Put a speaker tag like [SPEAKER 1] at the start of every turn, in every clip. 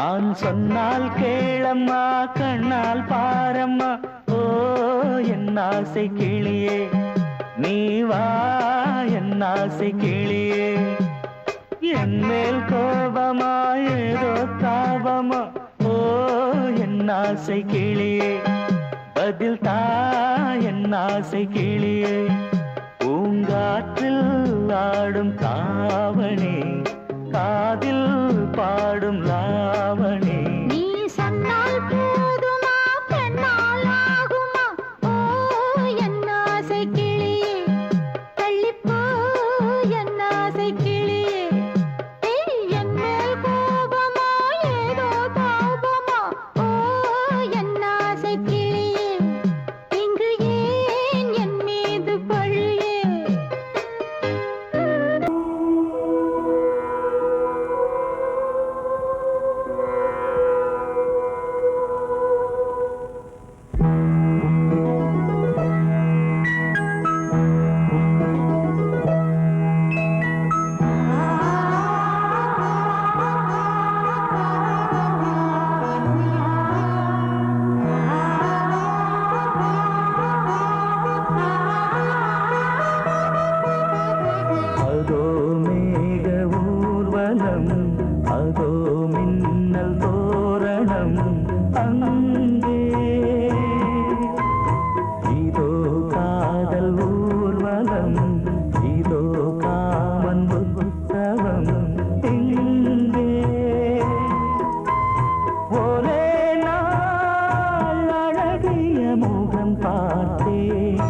[SPEAKER 1] நான் சொன்னால் கேளம்மா கண்ணால் பாரம்மா ஓ என் ஆசை கிளியே நீ வா என் ஆசை கிளியே என் மேல் கோபமா ஏதோ தாபமா ஓ என் ஆசை கிளியே பதில் தா என் ஆசை கிளியே பூங்காற்றில் ஆடும் தாவணி காதில் பாடும் லாவணி
[SPEAKER 2] நீ சொன்னால் போதுமா பெண்ணால் ஆகுமா ஓ என் ஆசை கிளியே தள்ளிப்போ என் ஆசை கிளியே என் மேல் கோபமா ஏதோ தாபமா ஓ என் ஆசை கிளியே இங்கு ஏன் என் மீது பழியே
[SPEAKER 1] அதோ மேக ஊர்வலம் அதோ மின்னல் தோரணம் அங்கே இதோ காதல் ஊர்வலம் இதோ காமன் உற்சவம் இங்கே ஒரே நாள் அழகிய முகம் பார்த்தேன்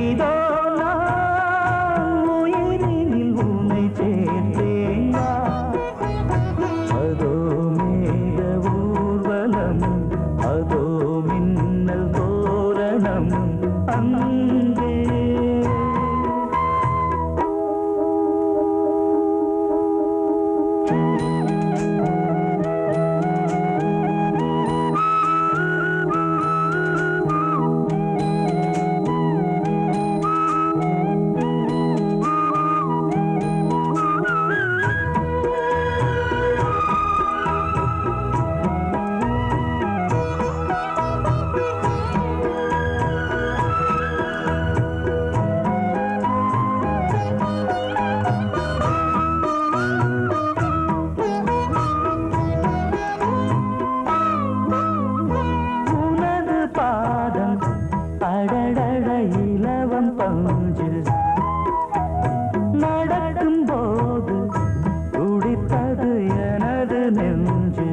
[SPEAKER 1] இதோ அதோ மேக ஊர்வலம் அதோ மின்னல் தோரணம் அங்கே உனது பாதம் அடடட இலவம் பஞ்சு நடக்கும் போது துடித்தது எனது நெஞ்சு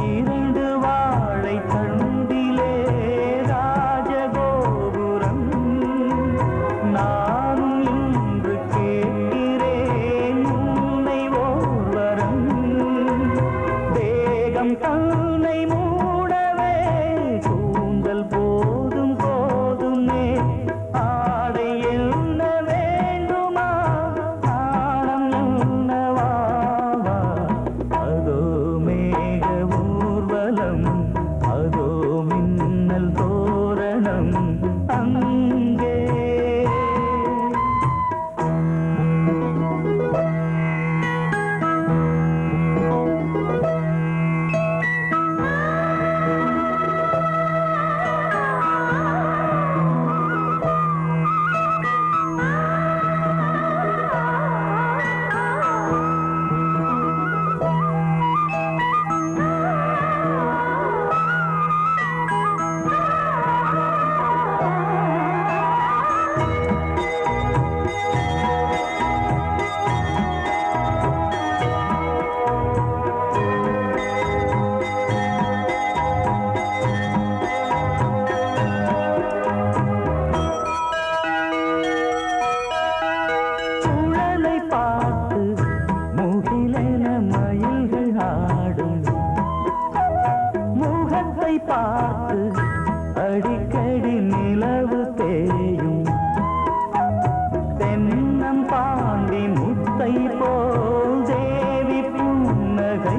[SPEAKER 1] இரண்டு வாழை தண்டிலே ராஜகோபுரம் நானும் இன்று கேட்கிறேன் உன்னை ஓர்வரம் தேகம் தன்னை மூடவே கூந்தல் போதும் போதுமே ஆடை என்ன வேண்டுமா நாணம் என்னவா அதோ மேக ஊர்வலம் அதோ மின்னல் தோரணம் அங்கே பார்த்து அடிக்கடி நிலவு தேயும் தென்னம் பாண்டி முத்தை போல் தேவி புன்னகை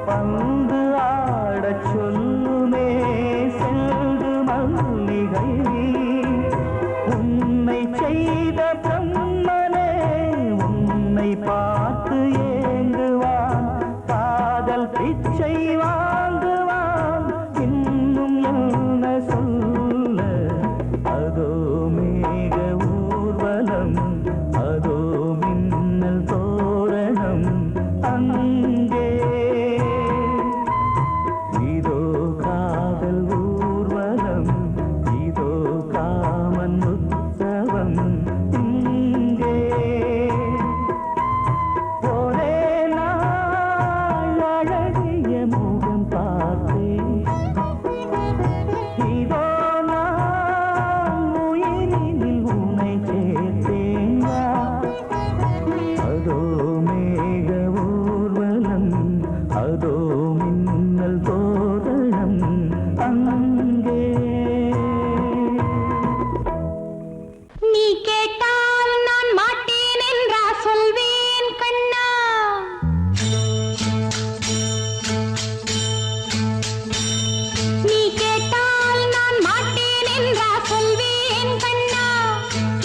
[SPEAKER 1] பந்து ஆடச் சொல்லுமே செல்து மல்லிகை உன்னை செய்த பிரம்மனே உன்னை பார்த்து அதோ மேக ஊர்வலம் அதோ மின்னல் தோரணம் அங்கே
[SPEAKER 2] நீ கேட்டால் நான் மாட்டேன் என்றா சொல்வேன் கண்ணா நீ கேட்டால் நான் மாட்டேன் என்றா சொல்வேன் கண்ணா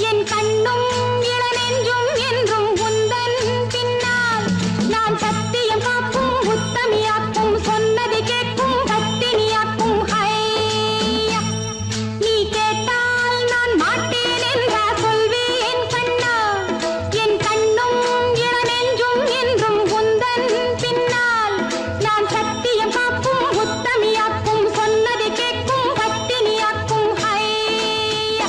[SPEAKER 2] என் கண்ணும் இளநெஞ்சும் என்றும் உந்தன் பின்னால் நான் சத்தியம் காக்கும் உத்தமியாக்கும் சொன்னது கேட்கும் பத்தினியாக்கும் ஹையா நீ கேட்டால் நான் மாட்டேன் என்றா சொல்வேன் கண்ணா என் கண்ணும் இளநெஞ்சும் என்றும் உந்தன் பின்னால் நான் சத்தியம் காக்கும் உத்தமியாக்கும் சொன்னது கேட்கும் பத்தினியாக்கும் ஹையா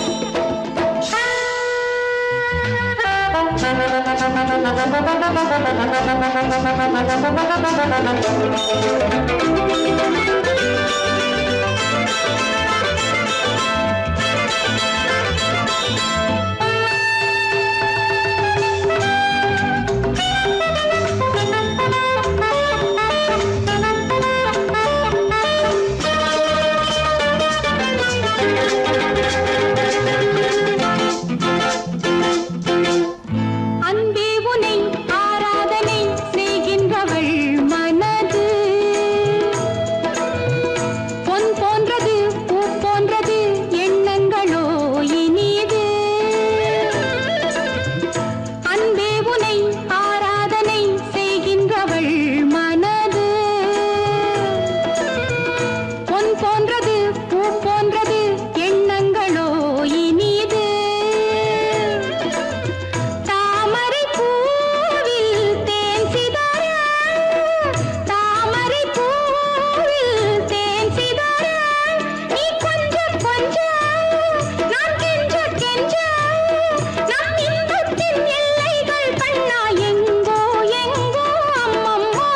[SPEAKER 2] அன்பே உனை ஆராதனை செய்கின்றவள் மனது பொன் போன்றது பூ போன்றது எண்ணங்களோ இனிது அன்பே உனை ஆராதனை செய்கின்றவள் மனது பொன் போன்றது பூ போன்றது எண்ணங்களோ இனிது தாமரை பூவில் தேன் சிதற தாமரை பூவில் தேன் சிதற நீ கொஞ்சம் கொஞ்சம் நான் கெஞ்ச கெஞ்ச நம் இன்பத்தின் எல்லைகள் கண்ணா எங்கோ எங்கோ அம்மம்மா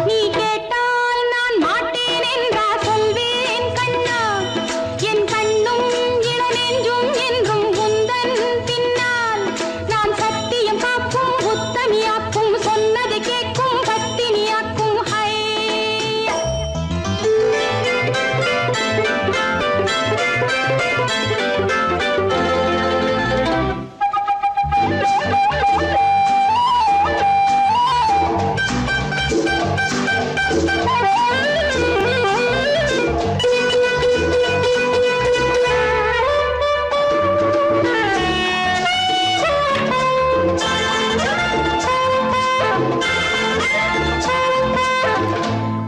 [SPEAKER 2] நீ கேட்டால் நான் மாட்டேன் என்றா சொல்வேன் கண்ணா என் கண்ணும் இளநெஞ்சும் என்றும் உந்தன் பின்னால் நான் சத்தியம் காக்கும் உத்தமியாக்கும் சொன்னது கேட்கும் பத்தினியாக்கும் ஹையா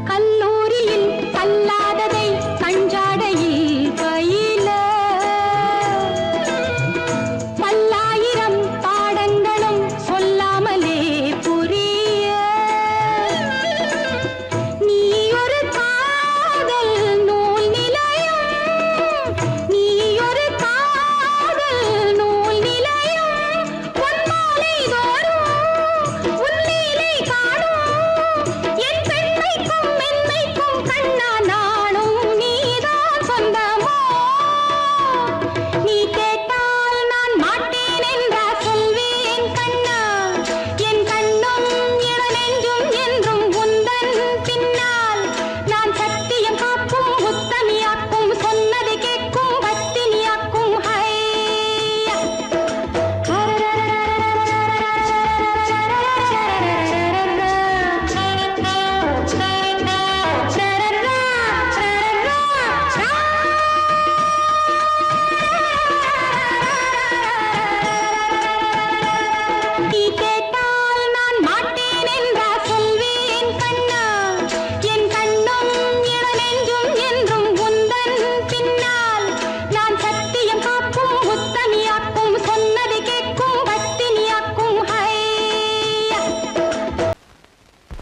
[SPEAKER 2] கல்லூரியில் கல்லாததை கஞ்சாடையில் பயில பல்லாயிரம் பாடங்களும் சொல்லாமலே புரிய நீ ஒரு காதல் நூல் நிலையம் நீ ஒரு காதல் நூல் நிலையம் பொன்மாலை தோறும் உன்னிலை காணும் என் பெண்மைக்கும் மென்மைக்கும் கண்ணா நாளும் நீதான் சொந்தமோ நீ கேட்டால் நான் மாட்டேன் என்றா சொல்வேன் கண்ணா என் கண்ணும் இளநெஞ்சும் என்றும் உந்தன் பின்னால் நான் சத்தியம் காக்கும் உத்தமியாக்கும் சொன்னது கேட்கும் பத்தினியாக்கும் ஹையா நீ கேட்டால் நான் மாட்டேன் என்றா சொல்வேன் கண்ணா என் கண்ணும் இளநெஞ்சும் என்றும் உந்தன் பின்னால் நான் சத்தியம் காக்கும் உத்தமியாக்கும் சொன்னது கேட்கும் பத்தினியாக்கும் ஹையா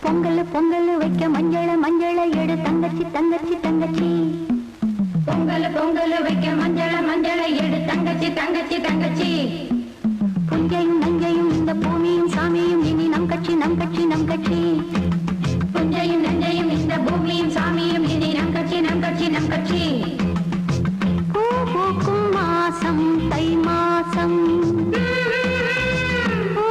[SPEAKER 2] பொங்கல் பொங்கல் வைக்க மஞ்சள மஞ்சள எடு தங்கச்சி தங்கச்சி தங்கச்சி பொங்கல் பொங்கல் வைக்க மஞ்சள மஞ்சள எடு தங்கச்சி தங்கச்சி தங்கச்சி புஞ்சையும் நஞ்சையும் இந்த பூமியும் சாமியும் இனி நம் கட்சி நம் கட்சி நம் கட்சி புஞ்சையும் நஞ்சையும் இந்த பூமியும் சாமியும் இனி நம் கட்சி நம் கட்சி நம் கட்சி பூ பூக்கும் மாசம் தை மாசம் பூ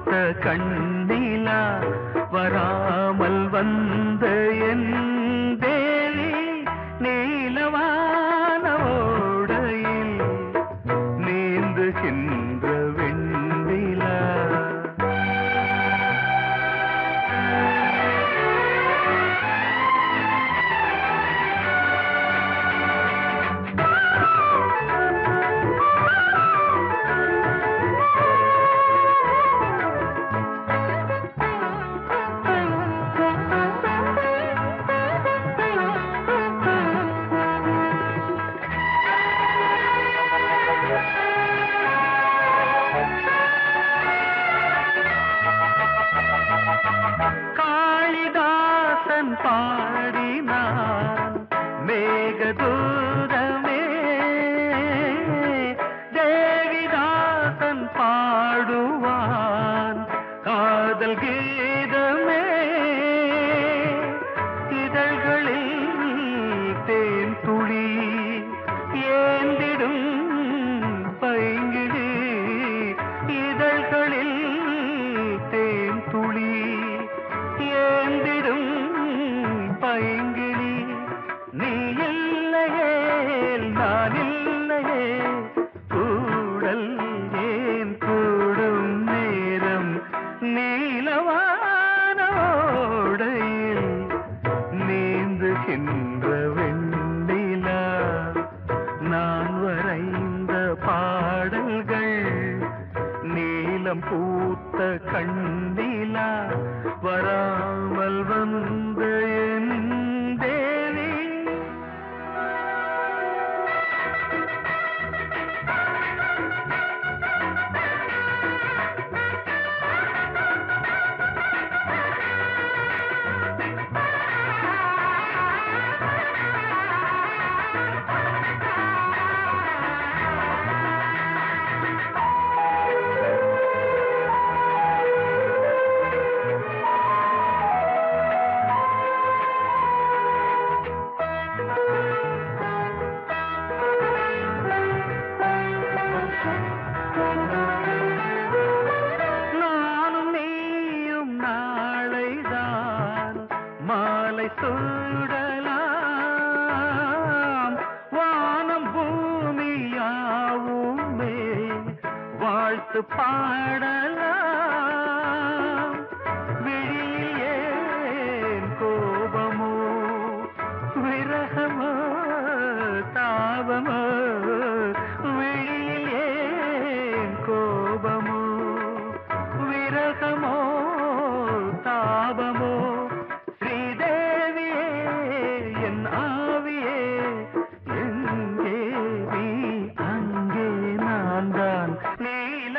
[SPEAKER 1] பூத்த கண்ணிலா வராமல் வந்த என் தேவி நீலவான ஓடையில் நீந்துகின்ற வெண்ணிலா. காளிதாசன் பாடினான் மேகதூதமே, தேவிதாசன் பாடுவான் காதல் கீதமே. இதழ்களில் தேன் துளி ஏந்திடும் பைங்கிழி, இதழ்களில் தேன் துளி ஏந்திடும் பைங்கிழி. நீ இல்லையே நான் இல்லையே கூடல் ஏன் கூடும் நேரம் நீலவானோடையில் நீந்துகின்ற வெண்ணிலா. நான் வரைந்த பாடல்கள் நீலம் பூத்த கண்ணிலா வராமல் வந்த என் தேவி. நானும் நீயும் நாளைதான் மாலை சூடலாம். வானம் பூமியாவுமே வாழ்த்து பாடலாம். விழியில் ஏன் கோபமோ விரகமோ தாபமோ, விழியில் ஏன் கோபமோ விரகமோ தாபமோ. ஸ்ரீதேவியே என் ஆவியே எங்கே நீ அங்கே நான் தான் நீல.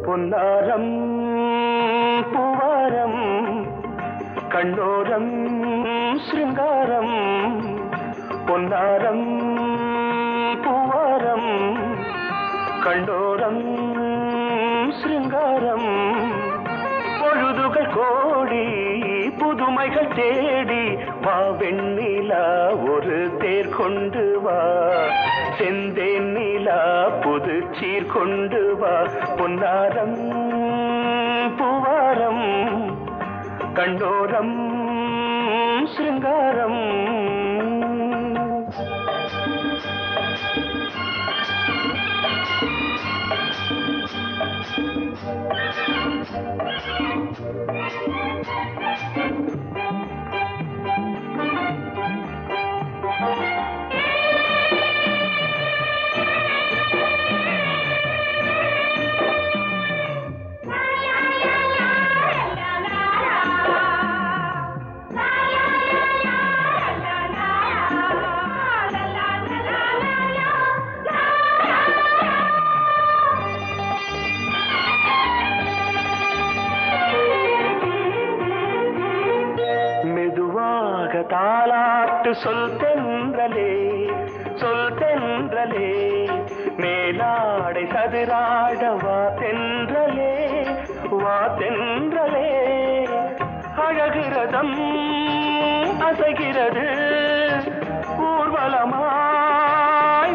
[SPEAKER 1] பொன்னாரம் பூவாரம் கண்ணோரம் சிருங்காரம். பொன்னாரம் பூவாரம் கண்ணோரம் சிருங்காரம். பொழுதுகள் கோடி புதுமைகள் தேடி வா வெண்ணிலா ஒரு தேர் கொண்டு வா. செந்தேன் நிலா புது சீர் கொண்டு வா. பொன்னாரம் பூவாரம் கண்டோரம் சிருங்காரம். தாலாட்டு சொல் தென்றலே சொல் தென்றலே மேலாடை சதுராட வா தென்றலே வா தென்றலே அழகிறதம் அசைகிறது ஊர்வலமாய்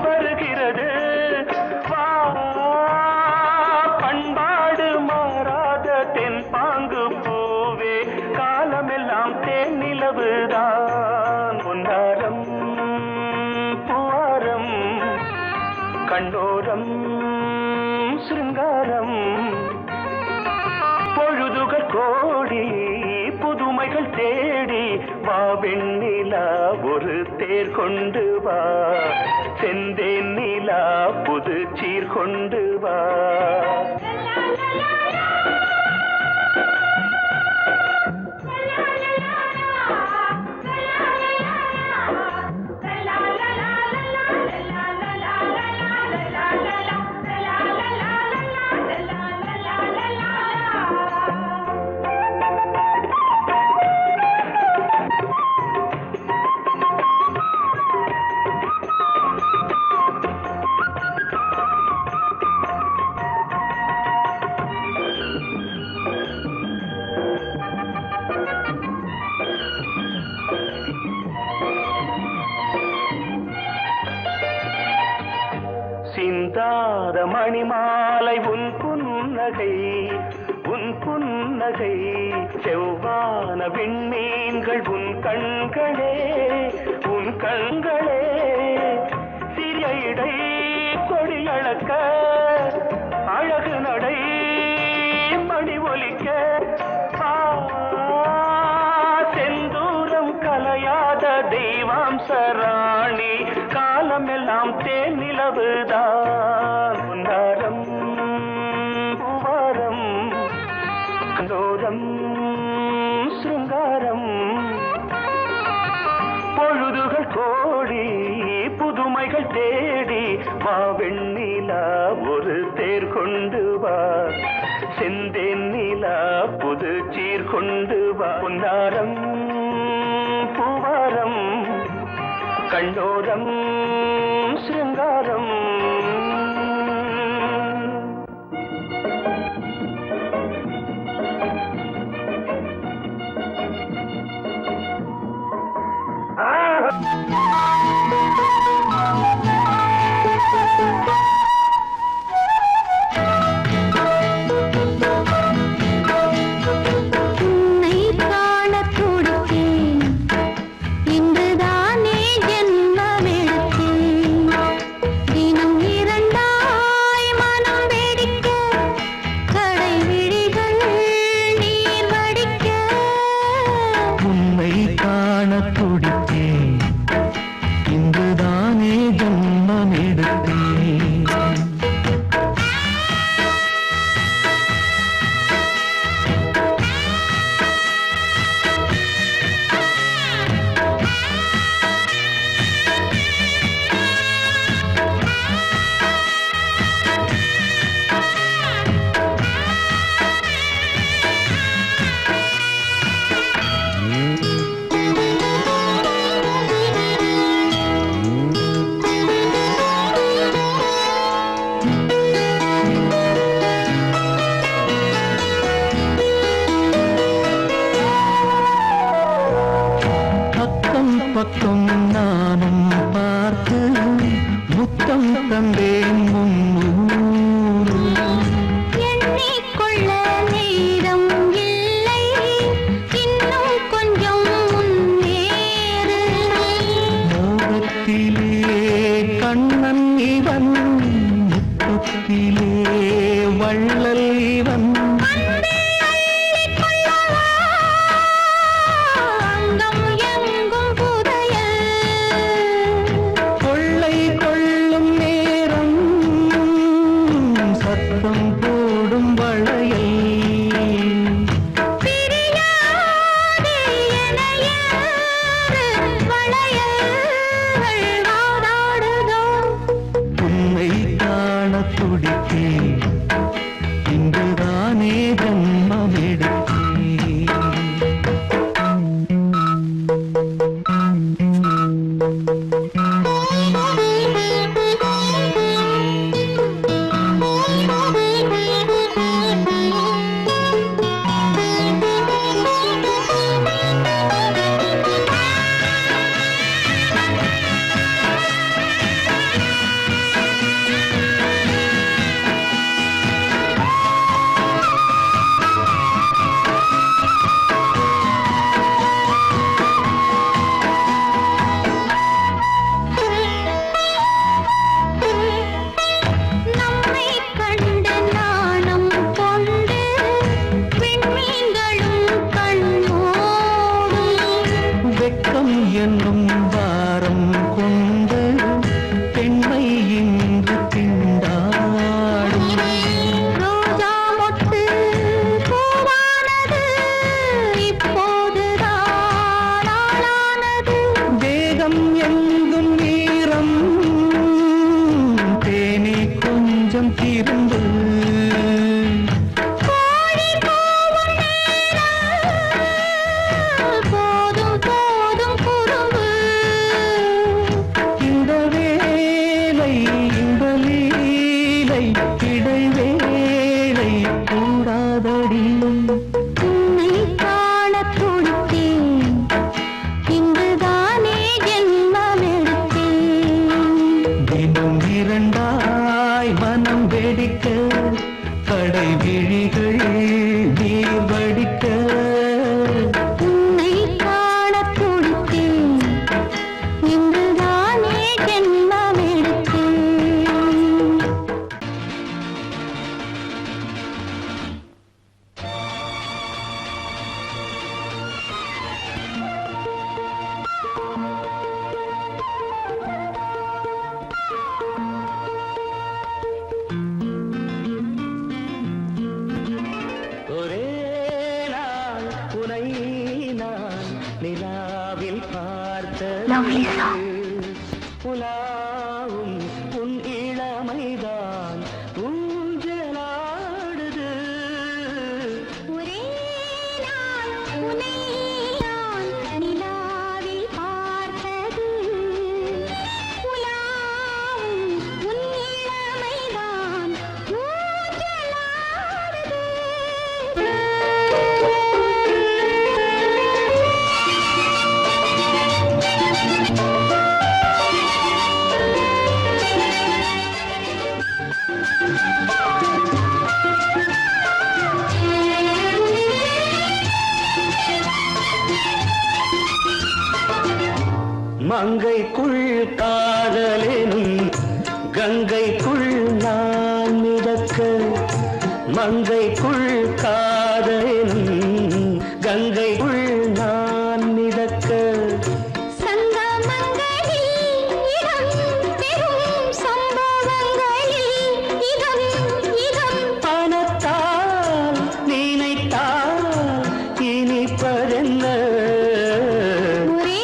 [SPEAKER 1] வருகிறது வா பண்பாடு மாறாத தென் பாங்கு பூவே காலமெல்லாம் தேன் நிலவுதான் பொன்னாரம் பூவாரம் கண்ணோரம் சிருங்காரம் பொழுதுகள் கோடி புதுமைகள் தேடி வா வெண்ணிலா ஒரு தேர் கொண்டு வா செந்தேன் நிலா புது சீர் கொண்டு வா சிந்தாத மணிமாலை உன் புன்னகை செவ்வான விண்மீன்கள் உன் கண்களே சிறிய இடை கொடியளக்க அழகு நடை மணி ஒலிக்க செந்தூரம் கலையாத தெய்வாம்சராணி காலமெல்லாம் தேன் நிலவுதான் பொன்னாரம் பூவாரம் கண்டோரம் சிருங்காரம் பொழுதுகள் கோடி புதுமைகள் தேடி வா வெண்ணிலா ஒரு தேர் கொண்டு வா செந்தேன் நிலா புது சீர் கொண்டு வா பொன்னாரம் பூவாரம் கண்டோரம் சிருங்காரம்
[SPEAKER 3] பக்கம் நானும் பார்த்து முத்தம் தந்தேன் முன்னூறு
[SPEAKER 2] எண்ணிக்கொள்ள நேரம் இல்லை இன்னும் கொஞ்சம் முன்னேறு
[SPEAKER 3] மோகத்திலே கண்ணன் இவன் முத்தத்திலே வள்ளல் இவன் என்னும் வாரம் கொண்டு பெண்மை இன்று திண்டாடும்.
[SPEAKER 2] ரோஜா மொட்டு பூவானது இப்போதுதான் ஆளானது.
[SPEAKER 3] வேகம் எங்கும் நீரம் தேனி கொஞ்சம் திருந்து.
[SPEAKER 2] கோழி கூவும் நேரம் போதும் போதும் குறும்பு.
[SPEAKER 3] இந்த வேலை இந்த லீலை இடைவேளை கூடாதடியும்.
[SPEAKER 2] உன்னை காணத் துடித்தேன், இங்குதானே ஜென்மம் எடுத்தேன்.
[SPEAKER 3] தினம் இரண்டாய் மனம் வெடிக்க கடை விழிகள் நீர் வடிக்க.
[SPEAKER 2] உன்னை காணத் துடித்தேன், இங்குதானே ஜென்மம் எடுத்தேன்.
[SPEAKER 1] ஒரே நாள் உனை நான் நிலாவில்
[SPEAKER 2] Lovely
[SPEAKER 1] பார்த்தது.
[SPEAKER 2] song.
[SPEAKER 1] உலாவும் உன் இளமைதான் ஊஞ்சலாடுது.
[SPEAKER 2] ஒரே நாள் உன்னை நான் நிலாவில் பார்த்தது. உலாவும் உன் இளமைதான் ஊஞ்சலாடுது.
[SPEAKER 1] மங்கைக்குள் காதலெனும் கங்கைக்குள் நான் மிதக்க. மங்கைக்குள் காதலெனும் கங்கைக்குள் நான் மிதக்க.
[SPEAKER 2] சங்கமங்களில் இடம் பெறும் சம்பவங்களில் இதம் இதம்.
[SPEAKER 1] பணத்தால் நினைத்தால் இனிப்பதென்ன.
[SPEAKER 2] ஒரே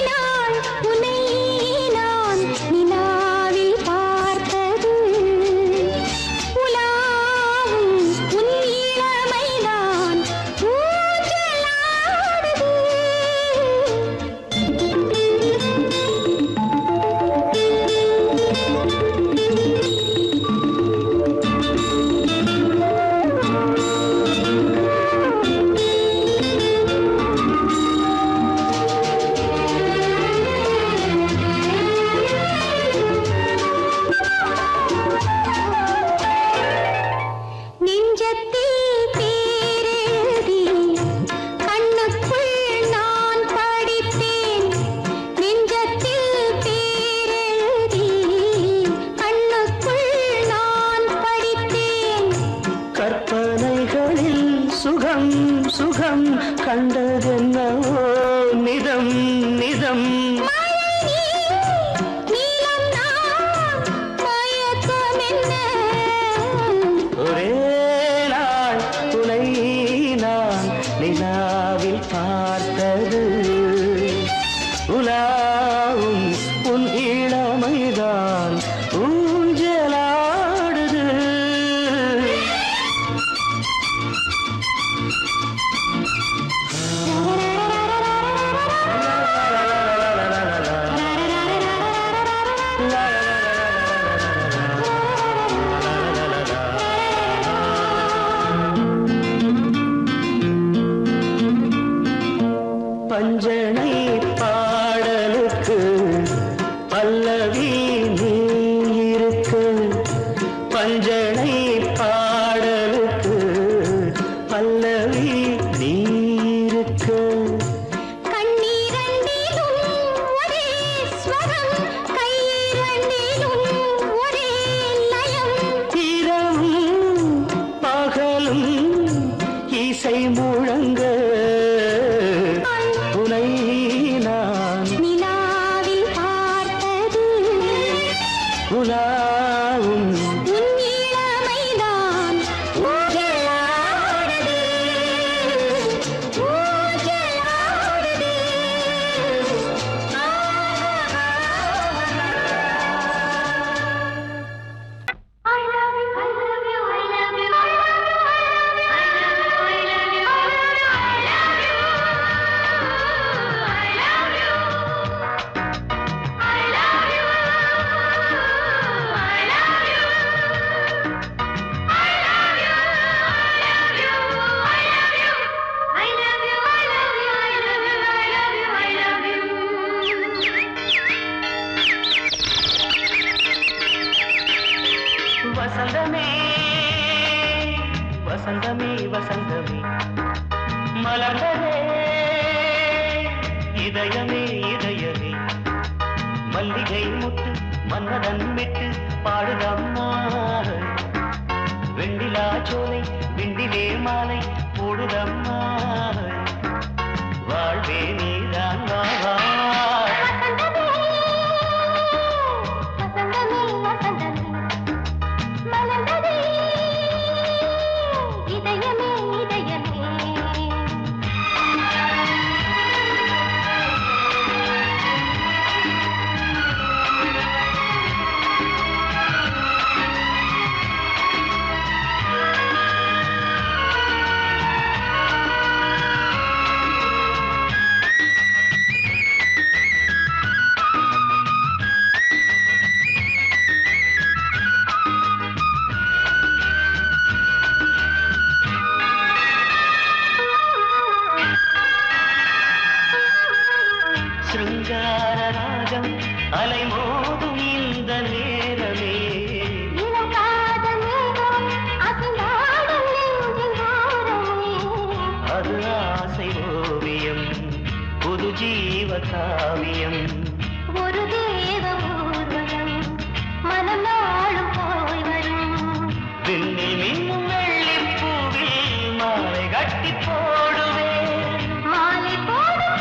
[SPEAKER 2] நாள் உன்னை நான் நிலாவில் பார்த்தது. உலாவும் உன் இளமைதான் ஊஞ்சலாடுது. நெஞ்சத்தில் பேரெழுதி கண்ணுக்குள் நான் படித்தேன். நெஞ்சத்தில் பேரெழுதி கண்ணுக்குள் நான் படித்தேன்.
[SPEAKER 1] கற்பனைகளில் சுகம் சுகம் கண்டதென்னவோ நிதம் நிதம்.
[SPEAKER 2] நீலம் நான் மயக்கம் என்ன.
[SPEAKER 1] ஒரே நாள் உனை நான் நிலாவில் பார்த்தது. உலாவும் உன் இளமைதான் ஊஞ்சலாடுது. பஞ்சனை பாடலுக்கு பல்லவி நீ இருக்கு. பஞ்சனை பாடலுக்கு பல்லவி நீ இருக்கு.
[SPEAKER 2] கண்ணீரண்டிலும் ஒரே ஸ்வரம், கையிரண்டிலும் ஒரே லயம்.
[SPEAKER 1] இரவும் பகலும் இசை முழங்க. உனை நான் வசந்தமே வசந்தமே வசந்தமே மலர்ந்ததே இதயமே இதயமே மல்லிகை முட்டு மன்னதன் விட்டு பாடுதம்மா வெண்ணிலா சோலை விண்டிலே மாலை போடுதம்மா வாழ்வே நீதான் வா அலைமோதும் இந்த நேரமே அது ஆசை ஓவியம் புது ஜீவ காவியம்
[SPEAKER 2] ஒரு தேவ ஊர்வலம் மனம் நாளும் போய் வரும்
[SPEAKER 1] விண்ணில் மின்னும் வெள்ளிப் பூவில் மாலை கட்டி போடுவேன்
[SPEAKER 2] மாலை போடும்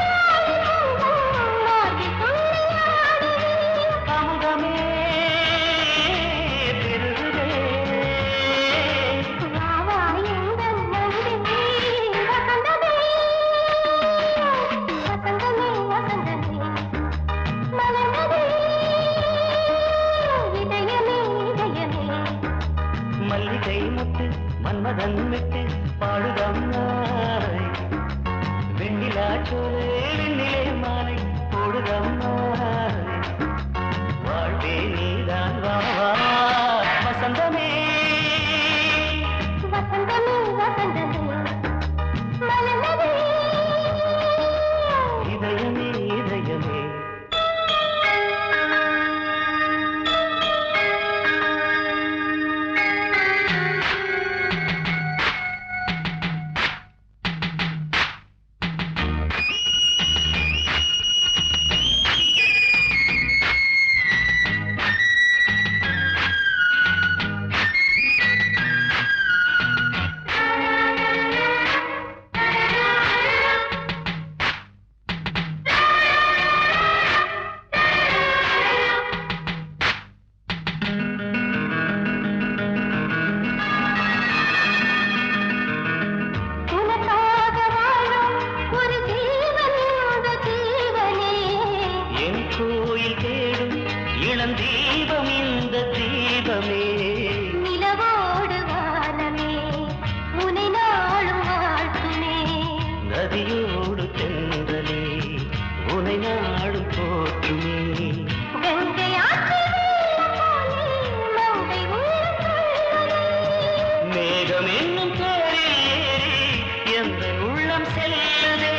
[SPEAKER 1] மல்லிகை முட்டு மன்மதன் விட்டு பாடுதம்மா வெண்ணிலா சோலை வெண்ணிலே மாலை போடுதம்மா வாழ்வே நீதான் வா வசந்தமே
[SPEAKER 2] வசந்தமே வசந்தமே மலர்ந்ததே
[SPEAKER 1] இதயமே இதயமே தீபம் இந்த தீபமே
[SPEAKER 2] நிலவோடு வானமே உனை நாளும் வாழ்த்துமே
[SPEAKER 1] நதியோடு தென்றலே உனை நாடும் போற்றுமே
[SPEAKER 2] கங்கை
[SPEAKER 1] மேகம் என்னும் பேரில் ஏறி எந்த உள்ளம் செல்லுதே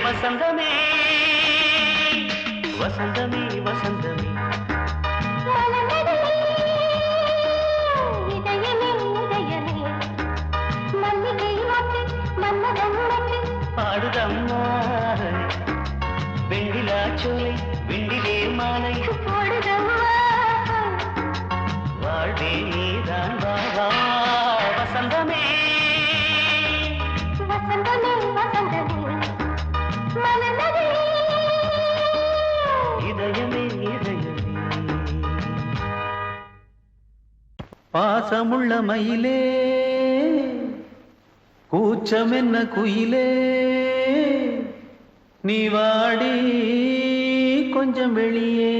[SPEAKER 1] வசந்தமே வசந்தமே வசந்தமே
[SPEAKER 2] இதயமே இதயமே மல்லிகை வாட்டு மன்மதன் வாட்டு
[SPEAKER 1] பாடுதம்மா வெண்ணிலா சோலை விண்டிலே மாலை
[SPEAKER 2] போடுதம்மா
[SPEAKER 1] வாழ்வே நீதான் வா வசந்தமே
[SPEAKER 2] வசந்தமே வசந்தமே மலர்ந்ததே
[SPEAKER 1] இதயமே இதயமே
[SPEAKER 3] பாசமுள்ள மயிலே கூச்சம் என்ன குயிலே நீ வாடி கொஞ்சம் வெளியே